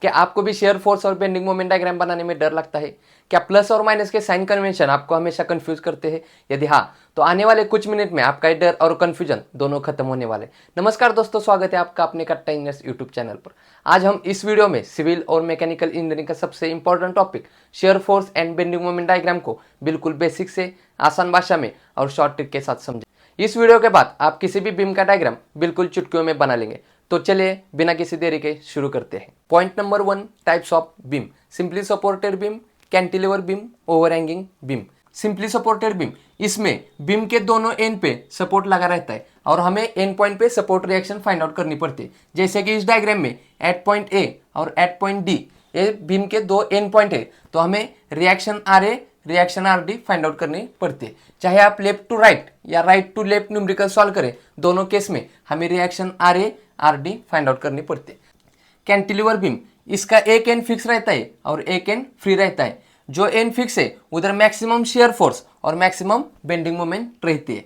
क्या आपको भी शेयर फोर्स और बेंडिंग मोमेंट डायग्राम बनाने में डर लगता है? क्या प्लस और माइनस के साइन कन्वेंशन आपको हमेशा कंफ्यूज करते हैं? यदि हाँ, तो आने वाले कुछ मिनट में आपका डर और कंफ्यूजन दोनों खत्म होने वाले। नमस्कार दोस्तों, स्वागत है आपका अपने कट्टा इंजीनियर्स यूट्यूब चैनल पर। आज हम इस वीडियो में सिविल और मैकेनिकल इंजीनियरिंग का सबसे important topic shear force and bending moment diagram को बिल्कुल बेसिक से आसान भाषा में और शॉर्ट ट्रिक के साथ समझें। इस वीडियो के बाद आप किसी भी बीम का डायग्राम बिल्कुल चुटकियों में बना लेंगे। तो चलिए बिना किसी देरी के शुरू करते हैं। Point number 1, types of beam. Simply supported beam, cantilever beam, overhanging beam. Simply supported beam, इसमें बीम के दोनों एंड पे सपोर्ट लगा रहता है और हमें एंड पॉइंट पे सपोर्ट रिएक्शन फाइंड आउट करनी पड़ती है। जैसे कि इस डायग्राम में एट पॉइंट ए और एट पॉइंट डी, ये बीम के दो एंड पॉइंट है, तो हमें reaction R A reaction R D find out करनी पड़ती है। चाहे आप लेफ्ट टू राइट या right to left numerical solve करें, दोनों केस में हमें reaction R A R D find out करनी पड़ती है। कैंटिलीवर बीम, इसका एक एंड फिक्स रहता है और एक एंड फ्री रहता है। जो एंड फिक्स है उधर मैक्सिमम शेयर फोर्स और मैक्सिमम बेंडिंग मोमेंट रहती है।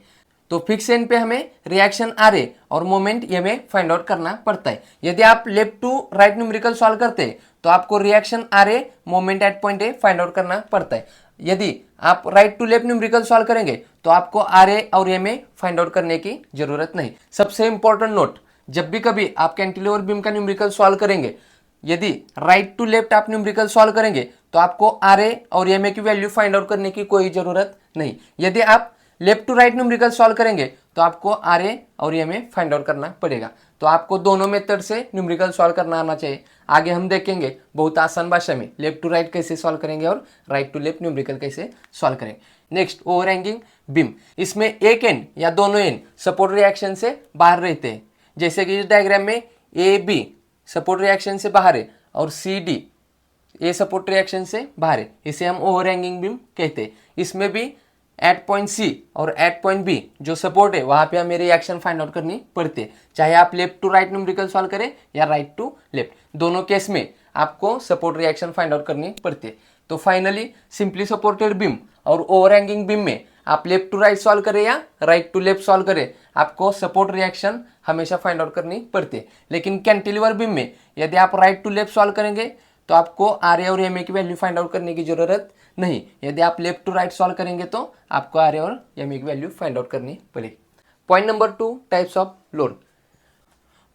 तो फिक्स एंड पे हमें रिएक्शन आर ए और मोमेंट ये में फाइंड आउट करना पड़ता है। यदि आप left to right numerical solve करते हैं तो आपको reaction R A moment at point A find out करना पड़ता है। यदि आप right to left numerical solve करेंगे तो आपको आर ए और ए में फाइंड आउट करने की जरूरत नहीं। सबसे इंपॉर्टेंट नोट, जब भी कभी आप कैंटिलीवर बीम का न्यूमेरिकल सॉल्व करेंगे, यदि राइट टू लेफ्ट आप न्यूमेरिकल सॉल्व करेंगे तो आपको आर ए और एम ए की वैल्यू फाइंड आउट करने की कोई जरूरत नहीं। यदि आप left to right numerical solve करेंगे तो आपको आर ए और एम ए फाइंड आउट करना पड़ेगा। तो आपको दोनों मेथड से न्यूमेरिकल सॉल्व करना आना चाहिए। आगे हम देखेंगे बहुत आसान भाषा में लेफ्ट टू राइट कैसे सॉल्व करेंगे और राइट टू लेफ्ट न्यूमेरिकल कैसे सॉल्व करेंगे। Next, overhanging beam. इसमें एक एंड या दोनों एंड सपोर्ट रिएक्शन से बाहर रहते हैं। जैसे कि इस डायग्राम में ए बी सपोर्ट रिएक्शन से बाहर है और C D A support reaction से बाहर है, इसे हम ओवरहैंगिंग बीम कहते हैं। इसमें भी एट पॉइंट सी और एट पॉइंट बी जो सपोर्ट है वहां पे हमें रिएक्शन फाइंड आउट करनी पड़ती है। चाहे आप left to right numerical solve करें या राइट टू लेफ्ट, दोनों केस में आपको सपोर्ट रिएक्शन फाइंड आउट करनी पड़ती है। तो फाइनली सिंपली सपोर्टेड बीम और ओवरहैंगिंग बीम में आप लेफ्ट टू राइट सॉल्व करें या राइट टू लेफ्ट सॉल्व करें, आपको सपोर्ट रिएक्शन हमेशा फाइंड आउट करनी पड़ती है। लेकिन कैंटिलीवर बीम में यदि आप राइट टू लेफ्ट सॉल्व करेंगे तो आपको आर ए और एम ए की वैल्यू फाइंड आउट करने की जरूरत नहीं। यदि आप लेफ्ट टू राइट सॉल्व करेंगे तो आपको आर ए और एम ए की वैल्यू फाइंड आउट करनी पड़ेगी। Point number 2, types of load.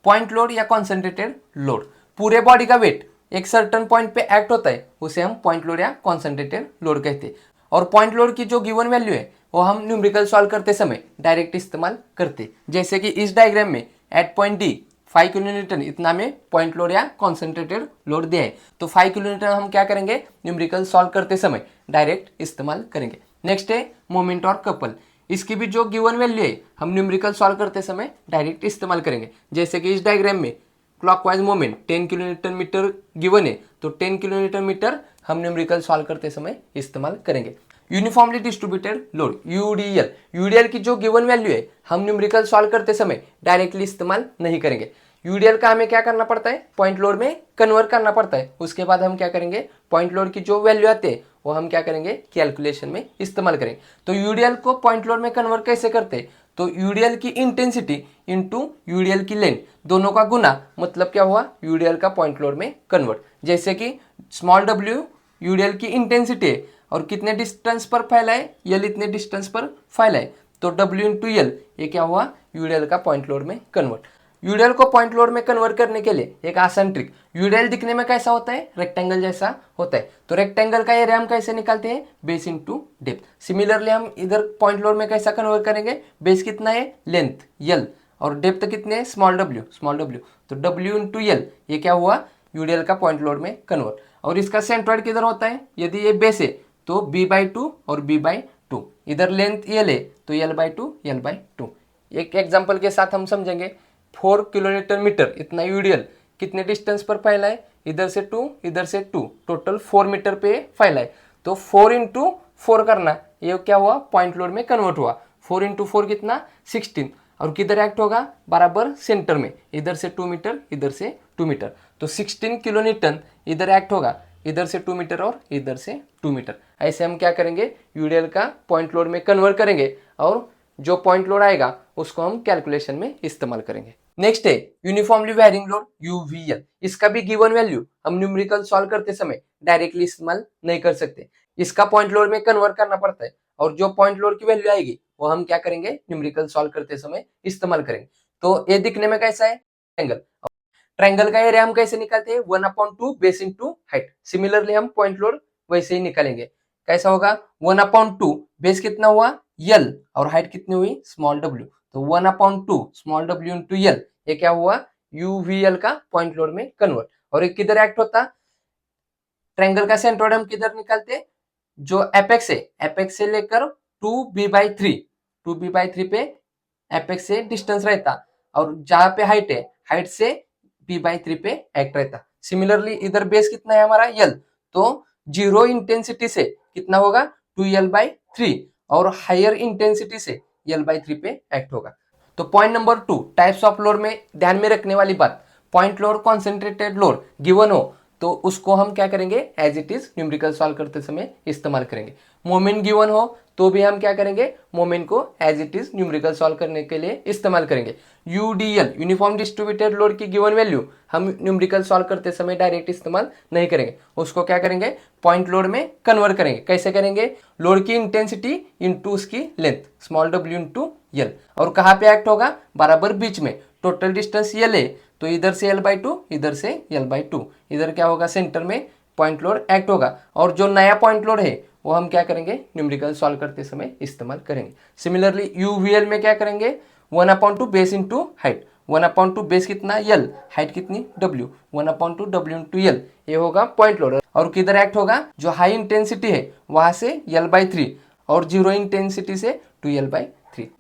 Point load या कॉन्सेंट्रेटेड लोड, पूरे बॉडी का वेट एक सर्टन पॉइंट पे एक्ट होता है, उसे हम पॉइंट लोड या कॉन्सेंट्रेटेड लोड कहते हैं। और पॉइंट लोड की जो गिवन वैल्यू है वो हम न्यूमेरिकल सॉल्व करते समय डायरेक्ट इस्तेमाल करते हैं। जैसे कि इस डायग्राम में एट पॉइंट डी 5 किलोन्यूटन इतना में पॉइंट लोड या कॉन्सेंट्रेटेड लोड दिया है, तो 5 किलोन्यूटन हम क्या करेंगे, न्यूमेरिकल सॉल्व करते समय डायरेक्ट इस्तेमाल करेंगे। नेक्स्ट है मोमेंट और कपल। इसकी भी जो गिवन वैल्यू है हम न्यूमेरिकल सॉल्व करते समय डायरेक्ट इस्तेमाल करेंगे। जैसे कि इस डायग्राम में clockwise moment 10 kilonewton metre given है, तो 10 किलोन्यूटन मीटर हम न्यूमेरिकल सॉल्व करते समय इस्तेमाल करेंगे। Uniformly distributed load, UDL. UDL की जो गिवन वैल्यू है हम न्यूमेरिकल सॉल्व करते समय डायरेक्टली इस्तेमाल नहीं करेंगे। यूडीएल का हमें क्या करना पड़ता है, पॉइंट लोड में कन्वर्ट करना पड़ता है। उसके बाद हम क्या करेंगे, पॉइंट लोड की जो वैल्यू आती है वो हम क्या करेंगे, कैलकुलेशन में इस्तेमाल करेंगे। तो यूडीएल को पॉइंट लोड में कन्वर्ट कैसे करते हैं, तो यूडीएल की इंटेंसिटी इंटू यूडीएल की लेंथ, दोनों का गुना, मतलब क्या हुआ, यूडीएल का पॉइंट लोड में कन्वर्ट। जैसे कि स्मॉल डब्ल्यू यूडीएल की इंटेंसिटी है और कितने डिस्टेंस पर फैला है, यल इतने डिस्टेंस पर फैला है, तो डब्ल्यू इंटू यल ये क्या हुआ, यूडीएल का पॉइंट लोड में कन्वर्ट। यूडीएल को पॉइंट लोड में कन्वर्ट करने के लिए एक आसान ट्रिक, यूडीएल दिखने में कैसा होता है, रेक्टेंगल जैसा होता है, तो रेक्टेंगल का एरिया हम कैसे निकालते हैं, बेस इंटू डेप्थ। सिमिलरली हम इधर पॉइंट लोड में कैसा कन्वर्ट करेंगे, बेस कितना है, लेंथ यल, और डेप्थ कितने है, स्मॉल डब्ल्यू, तो डब्ल्यू इंटू यल ये क्या हुआ, यूडीएल का पॉइंट लोड में कन्वर्ट। और इसका सेंट्रॉइड किधर होता है, यदि ये बेस है तो b/2 और b/2, इधर लेंथ यल है तो l/2 एक एग्जांपल के साथ हम समझेंगे। 4 किलोमीटर मीटर इतना यूडीएल कितने डिस्टेंस पर फैला है, इधर से 2 इधर से 2, टोटल 4 मीटर पे फैला है। तो 4 इंटू 4 करना, ये क्या हुआ, पॉइंट लोड में कन्वर्ट हुआ। 4 इंटू 4 कितना, 16, और किधर एक्ट होगा, बराबर सेंटर में, इधर से 2 मीटर इधर से 2 मीटर, तो 16 किलो न्यूटन इधर एक्ट होगा, इधर से 2 मीटर और इधर से 2 मीटर। ऐसे हम क्या करेंगे, यूडीएल का पॉइंट लोड में कन्वर्ट करेंगे और जो पॉइंट लोड आएगा उसको हम कैलकुलेशन में इस्तेमाल करेंगे। नेक्स्ट है यूनिफॉर्मली वेरिंग लोड यूवीएल। इसका भी गिवन वैल्यू हम न्यूमेरिकल सॉल्व करते समय डायरेक्टली इस्तेमाल नहीं कर सकते, इसका पॉइंट लोड में कन्वर्ट करना पड़ता है और जो पॉइंट लोड की वैल्यू आएगी वो हम क्या करेंगे न्यूमेरिकल सॉल्व करते समय इस्तेमाल करेंगे। तो ये दिखने में कैसा है ट्रायंगल, ट्रायंगल का एरिया हम कैसे निकालते हैं 1/2 बेस इंटू हाइट। सिमिलरली हम पॉइंट लोड वैसे ही निकालेंगे, कैसा होगा 1/2 बेस कितना हुआ यल और हाइट कितनी हुई स्मॉल डब्ल्यू, तो 1/2 स्मॉल डब्ल्यू इंटू यल ये क्या हुआ यूवीएल का पॉइंट लोड में कन्वर्ट। और एक किधर एक्ट होता ट्रायंगल का सेंट्रोइड हम किधर निकालते जो एपेक्स है एपेक्स से लेकर 2b/3 2b/3 पे एपेक्स से डिस्टेंस रहता और जहां पे हाइट है हाइट से b/3 पे एक्ट रहता। सिमिलरली इधर बेस कितना है हमारा यल, तो जीरो इंटेंसिटी से कितना होगा 2l/3 और हायर इंटेंसिटी से l/3 पे एक्ट होगा। तो point number 2 types of load में ध्यान में रखने वाली बात, point load concentrated load given हो तो उसको हम क्या करेंगे as it is numerical solve करते समय इस्तेमाल करेंगे। मोमेंट गिवन हो तो भी हम क्या करेंगे मोमेंट को as it is numerical solve करने के लिए इस्तेमाल करेंगे। यूडीएल यूनिफॉर्म डिस्ट्रीब्यूटेड लोड की गिवन वैल्यू हम न्यूमेरिकल सॉल्व करते समय डायरेक्ट इस्तेमाल नहीं करेंगे, उसको क्या करेंगे पॉइंट लोड में कन्वर्ट करेंगे। कैसे करेंगे लोड की इंटेंसिटी इंटू उसकी length small W into L और कहाँ पे एक्ट होगा बराबर बीच में, टोटल डिस्टेंस यल है तो इधर से l/2 इधर से l/2, इधर क्या होगा सेंटर में पॉइंट लोड एक्ट होगा और जो नया पॉइंट लोड है वो हम क्या करेंगे न्यूमेरिकल सॉल्व करते समय इस्तेमाल करेंगे। सिमिलरली यूवीएल में क्या करेंगे 1/2 बेस इंटू हाइट, 1/2 बेस कितना यल हाइट कितनी w, 1/2 w इंटू यल ये होगा पॉइंट लोड और किधर एक्ट होगा जो हाई इंटेंसिटी है वहां से l/3 और जीरो इंटेंसिटी से 2l/3।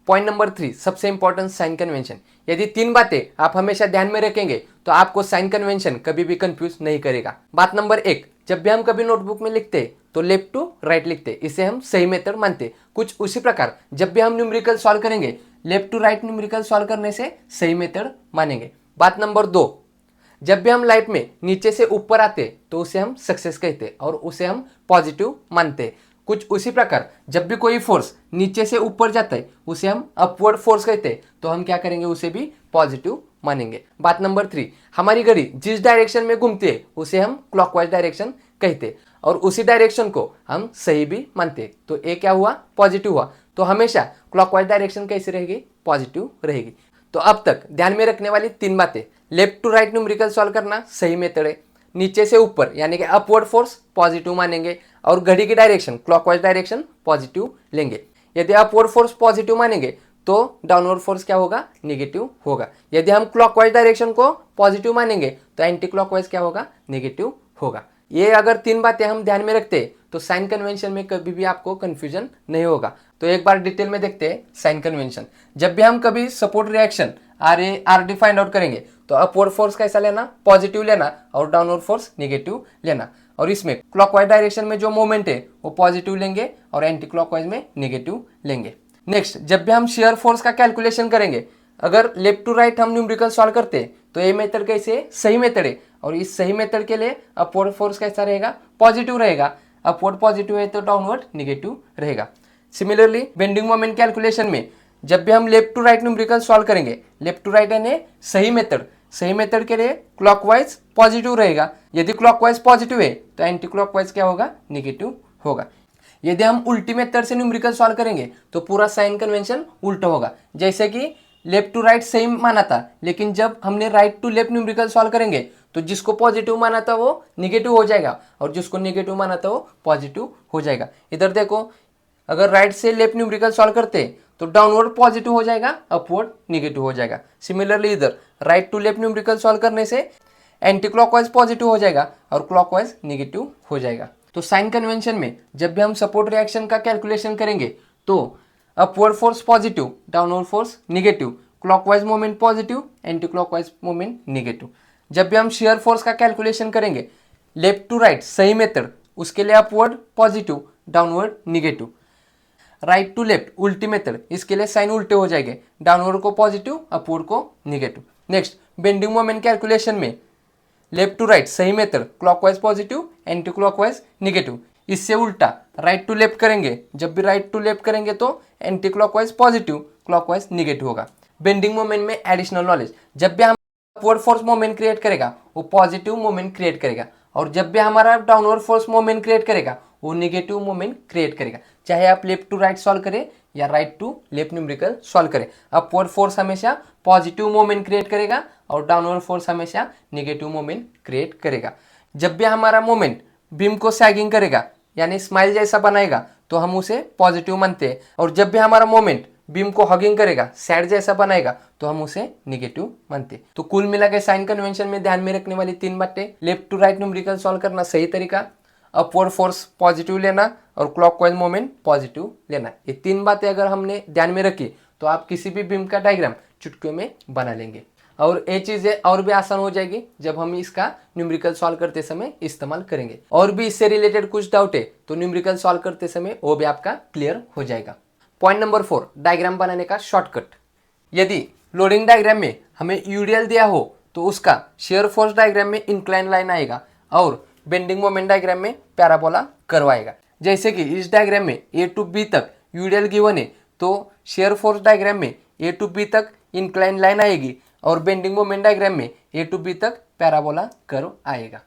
पॉइंट नंबर 3 सबसे इंपॉर्टेंट साइन कन्वेंशन। यदि 3 बातें आप हमेशा ध्यान में रखेंगे तो आपको साइन कन्वेंशन कभी भी कंफ्यूज नहीं करेगा। बात नंबर 1, जब भी हम कभी नोटबुक में लिखते तो लेफ्ट टू राइट लिखते, इसे हम सही मेथड मानते। कुछ उसी प्रकार जब भी हम न्यूमेरिकल सॉल्व करेंगे left to right numerical solve करने से सही मेथड मानेंगे। बात नंबर 2, जब भी हम लाइफ में नीचे से ऊपर आते तो उसे हम सक्सेस कहते और उसे हम पॉजिटिव मानते। कुछ उसी प्रकार जब भी कोई फोर्स नीचे से ऊपर जाता है उसे हम अपवर्ड फोर्स कहते हैं तो हम क्या करेंगे उसे भी पॉजिटिव मानेंगे। बात नंबर 3, हमारी घड़ी जिस डायरेक्शन में घूमती है उसे हम क्लॉकवाइज डायरेक्शन कहते और उसी डायरेक्शन को हम सही भी मानते, तो ये क्या हुआ पॉजिटिव हुआ। तो हमेशा क्लॉकवाइज डायरेक्शन कैसी रहेगी पॉजिटिव रहेगी। तो अब तक ध्यान में रखने वाली 3 बातें, left to right numerical solve करना सही मेथड है, नीचे से ऊपर यानी कि अपवर्ड फोर्स पॉजिटिव मानेंगे और घड़ी की डायरेक्शन क्लॉकवाइज डायरेक्शन पॉजिटिव लेंगे। यदि अपवर्ड फोर्स पॉजिटिव मानेंगे तो डाउनवर्ड फोर्स क्या होगा नेगेटिव होगा। यदि हम क्लॉकवाइज डायरेक्शन को पॉजिटिव मानेंगे तो एंटी क्लॉकवाइज क्या होगा नेगेटिव होगा। ये अगर 3 बातें हम ध्यान में रखते हैं तो साइन कन्वेंशन में कभी भी आपको कंफ्यूजन नहीं होगा। तो एक बार डिटेल में देखते हैं साइन कन्वेंशन। जब भी हम कभी support reaction RA/RD find out करेंगे तो अपवर्ड फोर्स कैसा लेना पॉजिटिव लेना और डाउनवर्ड फोर्स नेगेटिव लेना और इसमें क्लॉकवाइज डायरेक्शन में जो मोमेंट है वो पॉजिटिव लेंगे और एंटी क्लॉकवाइज में नेगेटिव लेंगे। नेक्स्ट, जब भी हम शेयर फोर्स का कैलकुलेशन करेंगे अगर लेफ्ट टू राइट हम न्यूमेरिकल सॉल्व करते हैं तो ये मेथड कैसे है सही मेथड है और इस सही मेथड के लिए अपवर्ड फोर्स कैसा रहेगा पॉजिटिव रहेगा, अपवर्ड पॉजिटिव है तो डाउनवर्ड नेगेटिव रहेगा। सिमिलरली बेंडिंग मोमेंट कैलकुलेशन में जब भी हम left to right numerical solve करेंगे लेफ्ट टू राइट यानी सही मेथड के लिए क्लॉकवाइज पॉजिटिव रहेगा, यदि क्लॉकवाइज पॉजिटिव है तो एंटी क्लॉकवाइज क्या होगा नेगेटिव होगा। यदि हम उल्टी मेथड से न्यूमेरिकल सॉल्व करेंगे तो पूरा साइन कन्वेंशन उल्टा होगा। जैसे कि लेफ्ट टू राइट सेम माना था लेकिन जब हमने right to left numerical solve करेंगे तो जिसको पॉजिटिव माना था वो निगेटिव हो जाएगा और जिसको नेगेटिव माना था वो पॉजिटिव हो जाएगा। इधर देखो अगर राइट से लेफ्ट न्यूमेरिकल सॉल्व करते तो डाउनवर्ड पॉजिटिव हो जाएगा अपवर्ड नेगेटिव हो जाएगा। सिमिलरली इधर right to left numerical solve करने से एंटी क्लॉकवाइज पॉजिटिव हो जाएगा और क्लॉकवाइज नेगेटिव हो जाएगा। तो साइन कन्वेंशन में जब भी हम सपोर्ट रिएक्शन का कैलकुलेशन करेंगे तो upward force positive downward force negative, clockwise moment positive anti clockwise moment negative. जब भी हम शेयर फोर्स का कैलकुलेशन करेंगे लेफ्ट टू राइट सही मेथड उसके लिए upward positive downward negative, right to left उल्टी मेथड इसके लिए साइन उल्टे हो जाएंगे, डाउनवर्ड को पॉजिटिव अपवर्ड को negative. Next, bending moment calculation में लेफ्ट टू राइट सही method clockwise positive anti clockwise negative, इससे उल्टा राइट टू लेफ्ट करेंगे, जब भी राइट टू लेफ्ट करेंगे तो anti clockwise positive clockwise negative होगा। बेंडिंग मोमेंट में एडिशनल नॉलेज, जब भी हम अपवर्ड फोर्स मोमेंट क्रिएट करेगा वो पॉजिटिव मोमेंट क्रिएट करेगा, और जब भी हमारा डाउनवर्ड फोर्स मोमेंट क्रिएट करेगा वो नेगेटिव मोमेंट क्रिएट करेगा। चाहे आप लेफ्ट टू राइट सॉल्व करें या right to left numerical solve करें, अपवर्ड फोर्स हमेशा पॉजिटिव मोमेंट क्रिएट करेगा और डाउनवर्ड फोर्स हमेशा नेगेटिव मोमेंट क्रिएट करेगा। जब भी हमारा मोमेंट बीम को सैगिंग करेगा यानी स्माइल जैसा बनाएगा तो हम उसे पॉजिटिव मानते हैं, और जब भी हमारा मोमेंट बीम को हगिंग करेगा, सैड जैसा बनाएगा, तो हम उसे नेगेटिव मानते हैं। तो कुल मिला के साइन कन्वेंशन में ध्यान में रखने वाली 3 बातें, left to right numerical solve करना सही तरीका, अपवर्ड फोर्स पॉजिटिव लेना और क्लॉकवाइज मोमेंट पॉजिटिव लेना। ये 3 बातें अगर हमने ध्यान में रखी तो आप किसी भी बीम का डायग्राम चुटकियों में बना लेंगे, और ये चीज़ें और भी आसान हो जाएगी जब हम इसका न्यूमेरिकल सॉल्व करते समय इस्तेमाल करेंगे। और भी इससे रिलेटेड कुछ डाउट है तो न्यूमेरिकल सॉल्व करते समय वो भी आपका क्लियर हो जाएगा। पॉइंट नंबर 4, डायग्राम बनाने का शॉर्टकट। यदि लोडिंग डायग्राम में हमें यूडीएल दिया हो तो उसका शेयर फोर्स डायग्राम में इंक्लाइन लाइन आएगा और बेंडिंग मोमेंट डायग्राम में पैराबोला करवाएगा। जैसे कि इस डायग्राम में ए टू बी तक यूडीएल गिवन है तो शेयर फोर्स डायग्राम में ए टू बी तक इंक्लाइन लाइन आएगी और बेंडिंग मोमेंट डायग्राम में ए टू बी तक पैराबोला कर्व आएगा।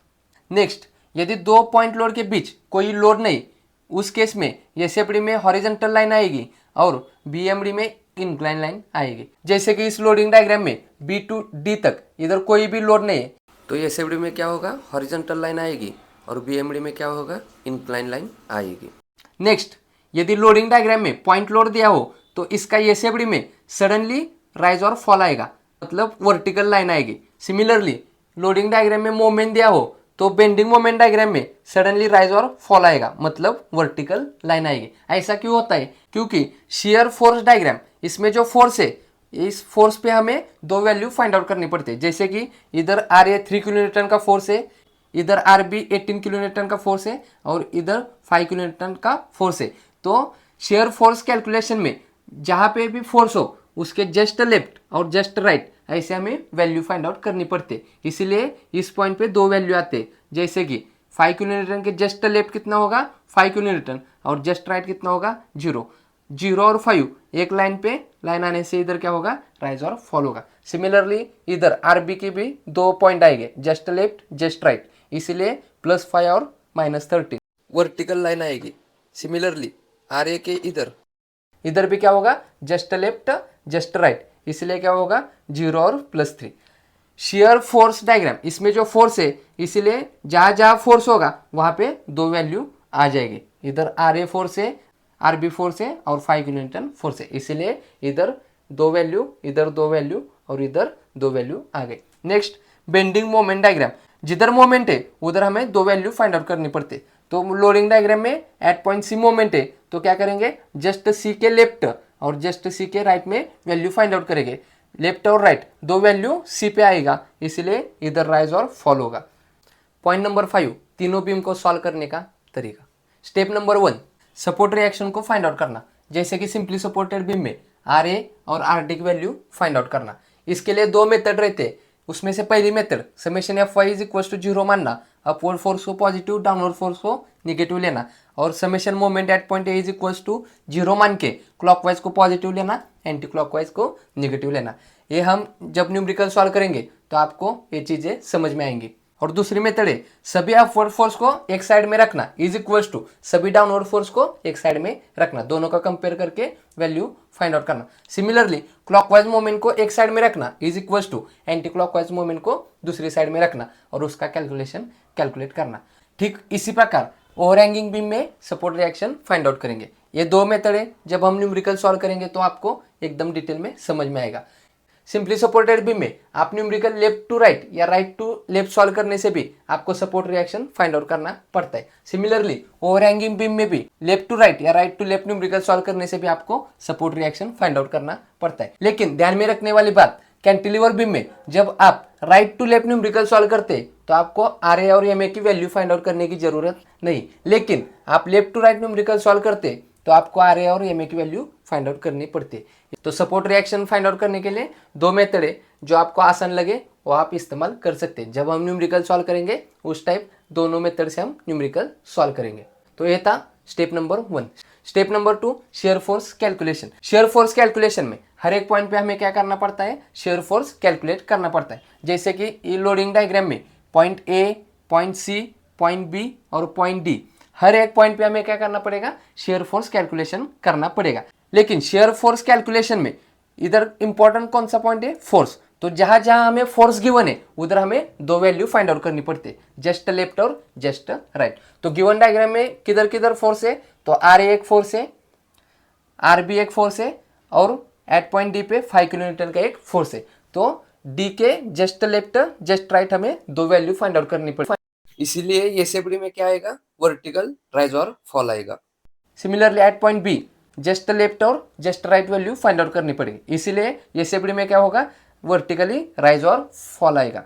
नेक्स्ट, यदि 2 पॉइंट लोड के बीच कोई लोड नहीं, उस केस में एसएफडी में हॉरिजॉन्टल लाइन आएगी और बीएमडी में इंक्लाइन लाइन आएगी। जैसे कि इस लोडिंग डायग्राम में बी टू डी तक इधर कोई भी लोड नहीं है तो एसएफडी में क्या होगा, हॉरिजॉन्टल लाइन आएगी, और बीएमडी में क्या होगा, इंक्लाइन लाइन आएगी। नेक्स्ट, यदि लोडिंग डायग्राम में पॉइंट लोड दिया हो तो इसका एसएफडी में सडनली राइज और फॉल आएगा, मतलब वर्टिकल लाइन आएगी। सिमिलरली लोडिंग डायग्राम में मोमेंट दिया हो तो बेंडिंग मोमेंट डायग्राम में सडनली राइज और फॉल आएगा, मतलब वर्टिकल लाइन आएगी। ऐसा क्यों होता है, क्योंकि शेयर फोर्स डायग्राम, इसमें जो फोर्स है इस फोर्स पे हमें 2 वैल्यू फाइंड आउट करनी पड़ती है। जैसे कि इधर आर ए 3 किलोन्यूटन का फोर्स है, इधर आर बी 18 किलोन्यूटन का फोर्स है और इधर 5 किलोन्यूटन का फोर्स है। तो शेयर फोर्स कैलकुलेशन में जहाँ पे भी फोर्स हो उसके जस्ट लेफ्ट और जस्ट राइट ऐसे हमें वैल्यू फाइंड आउट करनी पड़ती है। इसीलिए इस पॉइंट पे 2 वैल्यू आते हैं। जैसे कि 5 किलोन्यूटन के जस्ट लेफ्ट कितना होगा, 5 किलोन्यूटन, और जस्ट राइट कितना होगा, 0। 0 और 5 एक लाइन पे लाइन आने से इधर क्या होगा, राइज और फॉल होगा। सिमिलरली इधर आरबी के भी 2 पॉइंट आएंगे, जस्ट लेफ्ट जस्ट राइट, इसीलिए +5 और -13 वर्टिकल लाइन आएगी। सिमिलरली आर ए के इधर भी क्या होगा, जस्ट लेफ्ट जस्ट राइट, इसलिए क्या होगा, 0 और +3। शेयर फोर्स डायग्राम, इसमें जो फोर्स है इसीलिए जहाँ जहाँ फोर्स होगा वहाँ पे 2 वैल्यू आ जाएगी। इधर आर ए फोर्स है, आर बी फोर्स है और 5 किलोन्यूटन फोर्स है, इसीलिए इधर 2 वैल्यू, इधर 2 वैल्यू और इधर 2 वैल्यू आ गई। नेक्स्ट, बेंडिंग मोमेंट डायग्राम, जिधर मोमेंट है उधर हमें 2 वैल्यू फाइंड आउट करनी पड़ती है। तो लोडिंग डायग्राम में एट पॉइंट सी मोमेंट है तो क्या करेंगे, जस्ट सी के लेफ्ट और जस्ट सी के राइट में वैल्यू फाइंड आउट करेंगे। लेफ्ट और राइट 2 वैल्यू सी पे आएगा, इसलिए इधर राइज और फॉल होगा। पॉइंट नंबर 5, तीनों बीम को सॉल्व करने का तरीका। स्टेप नंबर 1, सपोर्ट रिएक्शन को फाइंड आउट करना। जैसे कि सिंपली सपोर्टेड बीम में आर ए और आर डी की वैल्यू फाइंड आउट करना। इसके लिए 2 मेथड रहते हैं। उसमें से पहली method summation F Y is equal to 0 मानना, अपवर्ड फोर्स को पॉजिटिव, डाउनवर्ड फोर्स को नेगेटिव लेना, और summation moment at point A is equal to 0 मान के क्लॉकवाइज को पॉजिटिव लेना, एंटी क्लॉकवाइज को नेगेटिव लेना। ये हम जब न्यूमेरिकल सॉल्व करेंगे तो आपको ये चीज़ें समझ में आएंगी। और दूसरी मेथड है सभी अपवर्ड फोर्स को एक साइड में रखना इज इक्वल टू सभी डाउनवर्ड फोर्स को एक साइड में रखना, दोनों का कंपेयर करके वैल्यू फाइंड आउट करना। सिमिलरली क्लॉकवाइज मोमेंट को एक साइड में रखना is equal to anti clockwise moment को दूसरी साइड में रखना और उसका कैलकुलेट करना। ठीक इसी प्रकार ओवरहैंगिंग बीम में सपोर्ट रिएक्शन फाइंड आउट करेंगे। ये 2 मेथड है, जब हम न्यूमेरिकल सॉल्व करेंगे तो आपको एकदम डिटेल में समझ में आएगा। सिंपली सपोर्टेड बीम में आप न्यूमेरिकल लेफ्ट टू राइट या राइट टू लेफ्ट सॉल्व करने से भी आपको सपोर्ट रिएक्शन फाइंड आउट करना पड़ता है। सिमिलरली ओवरहैंगिंग बीम में भी लेफ्ट टू राइट या right to left numerical solve करने से भी आपको सपोर्ट रिएक्शन फाइंड आउट करना पड़ता है। लेकिन ध्यान में रखने वाली बात, कैंटिलीवर बीम में जब आप right to left numerical solve करते हैं तो आपको आर ए और एम ए की वैल्यू फाइंड आउट करने की जरूरत नहीं। लेकिन आप left to right numerical solve करते तो आपको आर ए और एम ए की वैल्यू फाइंड आउट करनी पड़ती है। तो सपोर्ट रिएक्शन फाइंड आउट करने के लिए 2 मेथड है, जो आपको आसान लगे वो आप इस्तेमाल कर सकते हैं। जब हम न्यूमेरिकल सॉल्व करेंगे उस टाइप दोनों मेथड से हम न्यूमेरिकल सॉल्व करेंगे। तो ये था step number 1। Step number 2, shear force calculation. Shear force calculation में हर एक पॉइंट पे हमें क्या करना पड़ता है, शेयर फोर्स कैलकुलेट करना पड़ता है। जैसे कि ये लोडिंग डायग्राम में point A, point C, point B और पॉइंट डी, हर एक पॉइंट पे हमें क्या करना पड़ेगा, शेयर फोर्स कैलकुलेशन करना पड़ेगा। लेकिन शेयर फोर्स कैलकुलेशन में इधर इंपॉर्टेंट कौन सा पॉइंट है, फोर्स। तो जहां जहां हमें फोर्स गिवन है उधर हमें दो वैल्यू फाइंड आउट करनी पड़ती है, जस्ट लेफ्ट और जस्ट राइट। तो गिवन डायग्राम में किधर किधर फोर्स है, तो आर ए एक फोर्स है, आर बी एक फोर्स है और एट पॉइंट डी पे 5 किलोमीटर का एक फोर्स है। तो डी के जस्ट लेफ्ट जस्ट राइट हमें दो वैल्यू फाइंड आउट करनी पड़ेगी, इसीलिए ये सेपड़ी में क्या आएगा, वर्टिकल राइज और फॉल आएगा। Similarly at point B just left और just right value find out करनी पड़ेगी, इसीलिए ये सेपड़ी में क्या होगा, वर्टिकली राइज और फॉल आएगा,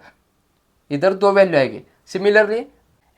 इधर दो वैल्यू आएगी। सिमिलरली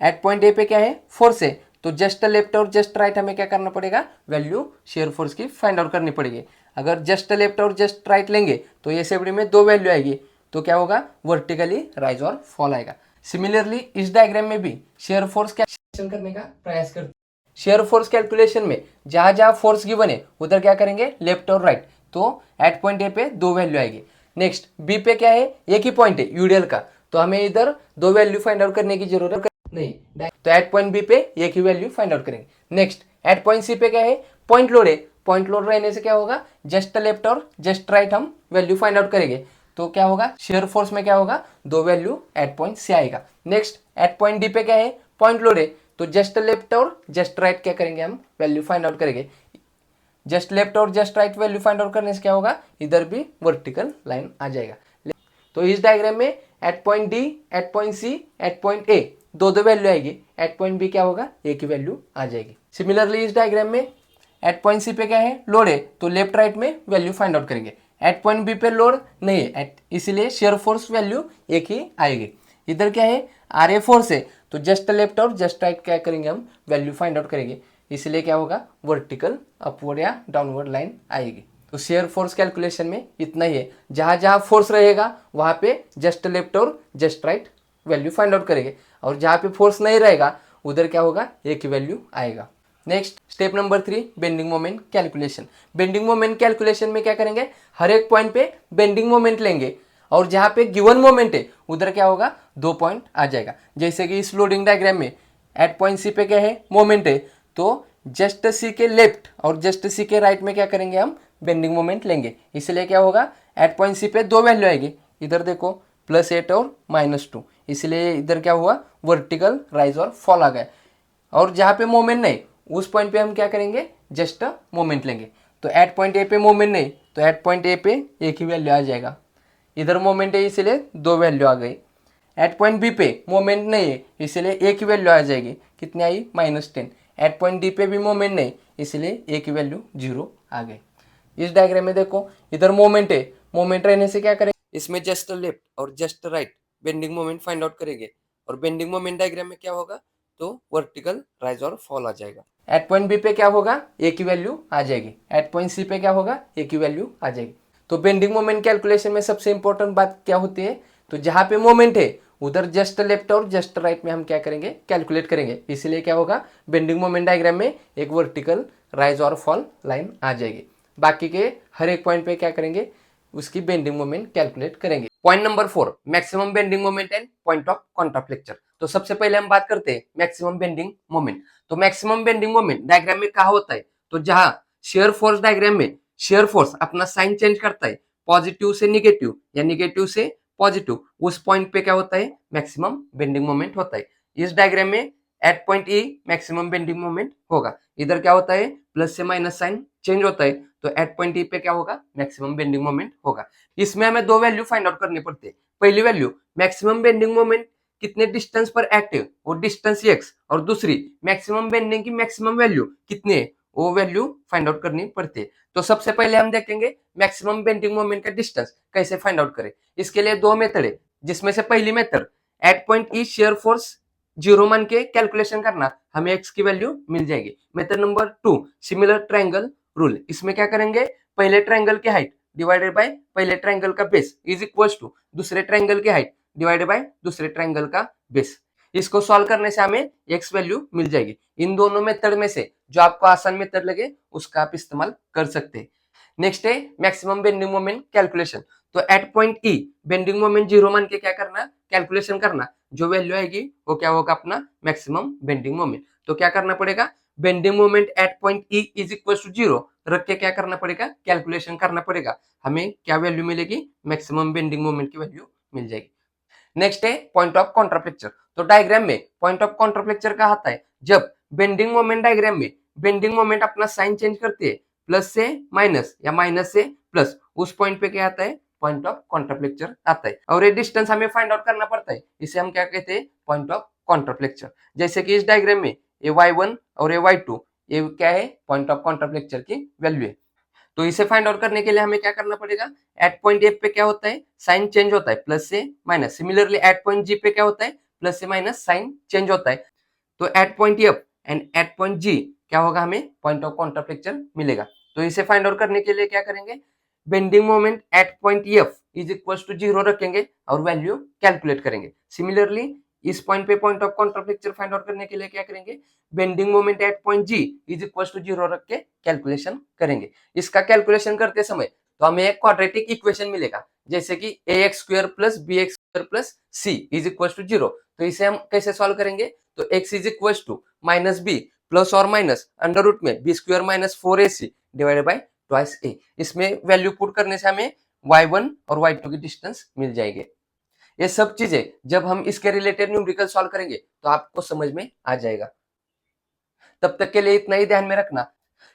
एट पॉइंट ए पे क्या है, फोर्स है, तो जस्ट लेफ्ट और जस्ट राइट हमें क्या करना पड़ेगा, वैल्यू शेयर फोर्स की फाइंड आउट करनी पड़ेगी। अगर जस्ट लेफ्ट और जस्ट राइट लेंगे तो ये सेपड़ी में दो वैल्यू आएगी, तो क्या होगा, वर्टिकली राइज और फॉल आएगा। सिमिलरली इस डायग्राम में भी शेयर फोर्स कैलकुलेशन करने का प्रयास करते हैं। शेयर फोर्स कैलकुलेशन में जहां जहां फोर्स गिवन है उधर क्या करेंगे, लेफ्ट और राइट। तो एट पॉइंट ए पे दो वैल्यू आएगी। नेक्स्ट बी पे क्या है, एक ही पॉइंट है यूडियल का, तो हमें इधर दो वैल्यू फाइंड आउट करने की जरूरत नहीं, तो एट पॉइंट बी पे एक ही वैल्यू फाइंड आउट करेंगे। नेक्स्ट एट पॉइंट सी पे क्या है, पॉइंट लोड है, पॉइंट लोड रहने से क्या होगा, जस्ट लेफ्ट और जस्ट राइट हम वैल्यू फाइंड आउट करेंगे, तो क्या होगा, शेयर फोर्स में क्या होगा, दो वैल्यू एट पॉइंट से आएगा। नेक्स्ट एट पॉइंट डी पे क्या है, पॉइंट लोड है, तो जस्ट लेफ्ट और जस्ट राइट क्या करेंगे, हम वैल्यू फाइंड आउट करेंगे। जस्ट लेफ्ट और just right value find out करने से क्या होगा, इधर भी वर्टिकल लाइन आ जाएगा। तो इस डायग्राम में at point D, at point C, at point A दो दो वैल्यू आएगी, एट पॉइंट बी क्या होगा, एक ही वैल्यू आ जाएगी। सिमिलरली इस डायग्राम में एट पॉइंट सी पे क्या है, लोड है, तो लेफ्ट राइट में वैल्यू फाइंड आउट करेंगे। एट पॉइंट बी पे लोड नहीं है, इसीलिए शेयर फोर्स वैल्यू एक ही आएगी। इधर क्या है, आर ए फोर्स है, तो जस्ट लेफ्ट और जस्ट राइट क्या करेंगे, हम वैल्यू फाइंड आउट करेंगे, इसलिए क्या होगा, वर्टिकल अपवर्ड या डाउनवर्ड लाइन आएगी। तो शेयर फोर्स कैलकुलेशन में इतना ही है, जहां जहां फोर्स रहेगा वहां पे जस्ट लेफ्ट और just right value find out करेंगे, और जहां पे फोर्स नहीं रहेगा उधर क्या होगा, एक ही वैल्यू आएगा। Next step number 3, bending moment calculation. Bending moment calculation में क्या करेंगे, हर एक पॉइंट पे बेंडिंग मोमेंट लेंगे, और जहां पे गिवन मोमेंट है उधर क्या होगा, दो पॉइंट आ जाएगा। जैसे कि इस लोडिंग डायग्राम में एट पॉइंट सी पे क्या है, मोमेंट है, तो जस्ट सी के लेफ्ट और जस्ट सी के राइट में क्या करेंगे, हम बेंडिंग मोमेंट लेंगे, इसलिए क्या होगा, एट पॉइंट सी पे दो वैल्यू आएगी, इधर देखो +8 और -2, इसलिए इधर क्या हुआ, वर्टिकल राइज और फॉल आ गया। और जहाँ पे मोमेंट नहीं उस पॉइंट पे हम क्या करेंगे, जस्ट मोमेंट लेंगे। तो एट पॉइंट ए पे मोमेंट नहीं, तो एट पॉइंट ए पे एक ही वैल्यू आ जाएगा, इधर मोमेंट है इसलिए दो वैल्यू आ गई। एट पॉइंट बी पे मोमेंट नहीं है इसलिए एक ही वैल्यू आ जाएगी, कितनी आई, -10। एट पॉइंट डी पे भी मोमेंट नहीं इसलिए एक ही वैल्यू 0 आ गई। इस डायग्राम में देखो इधर मोमेंट है, मोमेंट रहने से क्या करेंगे, इसमें जस्ट लेफ्ट और just right bending moment find out करेंगे, और बेंडिंग मोमेंट डायग्राम में क्या होगा, तो वर्टिकल राइज और फॉल आ जाएगा। एट पॉइंट बी पे क्या होगा, एक ही वैल्यू आ जाएगी, एट पॉइंट सी पे क्या होगा, एक ही वैल्यू आ जाएगी। तो बेंडिंग मोमेंट कैलकुलेशन में सबसे इंपॉर्टेंट बात क्या होती है, तो जहां पे मोमेंट है उधर जस्ट लेफ्ट और जस्ट राइट में हम क्या करेंगे, कैलकुलेट करेंगे, इसलिए क्या होगा, बेंडिंग मोमेंट डायग्राम में एक वर्टिकल राइज और फॉल लाइन आ जाएगी। बाकी के हर एक पॉइंट पे क्या करेंगे, उसकी बेंडिंग मोमेंट कैलकुलेट करेंगे। Point number 4, maximum bending moment and point of contraflexure. तो सबसे पहले हम बात करते हैं मैक्सिमम बेंडिंग मोमेंट। तो मैक्सिमम बेंडिंग मोमेंट डायग्राम में कहा होता है, तो जहां शेयर फोर्स डायग्राम में शेयर फोर्स अपना साइन चेंज करता है, पॉजिटिव से निगेटिव या निगेटिव से पॉजिटिव, उस पॉइंट पे क्या होता है, मैक्सिमम बेंडिंग मोमेंट होता है। इस डायग्राम में at point E maximum bending moment होगा, इधर क्या होता है, प्लस से माइनस साइन चेंज होता है, तो एट पॉइंट ई पे क्या होगा, मैक्सिमम बेंडिंग मोमेंट होगा। इसमें हमें दो वैल्यू फाइंड आउट करनी पड़ती है। पहली वैल्यू मैक्सिमम बेंडिंग मोमेंट कितने डिस्टेंस पर एक्टिव, वो डिस्टेंस x, और दूसरी मैक्सिमम बेंडिंग की मैक्सिमम वैल्यू कितनी है, वो वैल्यू फाइंड आउट करनी पड़ती है। तो सबसे पहले हम देखेंगे मैक्सिमम बेंडिंग मोमेंट का डिस्टेंस कैसे फाइंड आउट करें। इसके लिए दो मेथड है, जिसमें से पहली method at point E shear force 0 मान के कैलकुलेशन करना, हमें x की वैल्यू मिल जाएगी। Method number 2, similar triangle rule. इसमें क्या करेंगे, पहले ट्रायंगल की हाइट डिवाइडेड बाय पहले ट्रायंगल का बेस इज इक्वल टू दूसरे ट्रायंगल की हाइट डिवाइडेड बाय दूसरे ट्रायंगल का बेस। इसको सॉल्व करने से हमें x वैल्यू मिल जाएगी। इन दोनों मेथड में से जो आपको आसान मेथड लगे उसका आप इस्तेमाल कर सकते हैं। नेक्स्ट है मैक्सिमम बेंडिंग मोमेंट कैलकुलेशन। तो at point E bending moment 0 मान के क्या करना, कैलकुलेशन करना। जो वैल्यू आएगी वो क्या होगा, अपना मैक्सिमम बेंडिंग मोमेंट। तो क्या करना पड़ेगा, bending moment at point E is equal to 0 रख के क्या करना पड़ेगा, कैलकुलेशन करना पड़ेगा। हमें क्या वैल्यू मिलेगी, मैक्सिमम बेंडिंग मोमेंट की वैल्यू मिल जाएगी। नेक्स्ट है पॉइंट ऑफ कॉन्ट्राफ्लेक्चर। तो डायग्राम में पॉइंट ऑफ कॉन्ट्राफ्लेक्चर क्या आता है, जब बेंडिंग मोमेंट डायग्राम में बेंडिंग मोमेंट अपना साइन चेंज करती है, प्लस से माइनस या माइनस से प्लस, उस पॉइंट पे क्या आता है, पॉइंट ऑफ कॉन्ट्राफ्लेक्चर आता है। और ये डिस्टेंस हमें फाइंड आउट करना पड़ता है, इसे हम क्या कहते हैं, पॉइंट ऑफ कॉन्ट्राफ्लेक्चर। जैसे कि इस डायग्राम में ये y1 और ये y2, ये क्या है, पॉइंट ऑफ कॉन्ट्राफ्लेक्चर की वैल्यू है। तो इसे फाइंड आउट करने के लिए हमें क्या करना पड़ेगा, एट पॉइंट ए पे क्या होता है, साइन चेंज होता है, प्लस से माइनस। सिमिलरली एट पॉइंट जी पे क्या होता है, प्लस से माइनस साइन चेंज होता है। तो at point F and at point G क्या होगा, हमें पॉइंट ऑफ कॉन्ट्राफ्लेक्चर मिलेगा। तो इसे फाइंड आउट करने के लिए क्या करेंगे, bending moment at point F is equal to 0 रखेंगे और वैल्यू कैलकुलेट करेंगे। सिमिलरली इस पॉइंट पे point of contraflexure find out करने के लिए क्या करेंगे, bending moment at point G is equal to 0 रख के कैलकुलेशन करेंगे। इसका कैलकुलेशन करते समय तो हमें एक क्वाड्रेटिक इक्वेशन मिलेगा, जैसे कि ax square plus bx square plus c is equal to 0। तो इसे हम कैसे सॉल्व करेंगे, तो x is equal to minus B plus और माइनस अंडर रूट में B square minus 4ac divided by twice a। इसमें वैल्यू पुट करने से हमें y1 और y2 की डिस्टेंस मिल जाएगी। ये सब चीजें जब हम इसके रिलेटेड न्यूमेरिकल सॉल्व करेंगे तो आपको समझ में आ जाएगा। तब तक के लिए इतना ही ध्यान में रखना,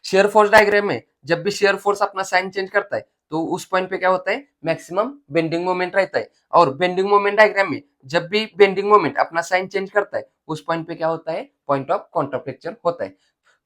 शेयर फोर्स डायग्राम में जब भी शेयर फोर्स अपना साइन चेंज करता है तो उस पॉइंट पे क्या होता है, मैक्सिमम बेंडिंग मोमेंट रहता है। और बेंडिंग मोमेंट डायग्राम में जब भी बेंडिंग मोमेंट अपना साइन चेंज करता है, उस पॉइंट पे क्या होता है, पॉइंट ऑफ कॉन्ट्राफ्लेक्चर होता है।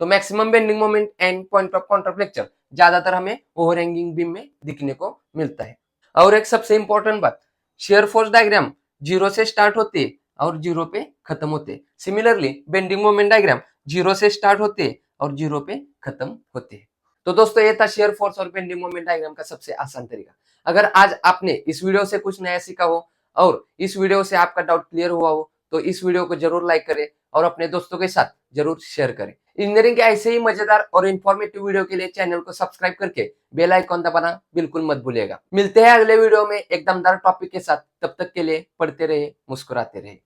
तो maximum bending moment and point of contraflexure ज्यादातर हमें ओवरहैंगिंग बीम में दिखने को मिलता है। और एक सबसे इंपॉर्टेंट बात, शेयर फोर्स डायग्राम 0 से स्टार्ट होते है और 0 पे खत्म होते हैं। सिमिलरली बेंडिंग मोमेंट डायग्राम 0 से स्टार्ट होते हैं और 0 पे खत्म होते हैं। तो दोस्तों ये था शेयर फोर्स और बेंडिंग मोमेंट डायग्राम का सबसे आसान तरीका। अगर आज आपने इस वीडियो से कुछ नया सीखा हो और इस वीडियो से आपका डाउट क्लियर हुआ हो तो इस वीडियो को जरूर लाइक करें और अपने दोस्तों के साथ जरूर शेयर करें। इंजीनियरिंग के ऐसे ही मजेदार और इन्फॉर्मेटिव वीडियो के लिए चैनल को सब्सक्राइब करके बेल आइकॉन दबाना बिल्कुल मत भूलिएगा। मिलते हैं अगले वीडियो में एक दमदार टॉपिक के साथ, तब तक के लिए पढ़ते रहे, मुस्कुराते रहे।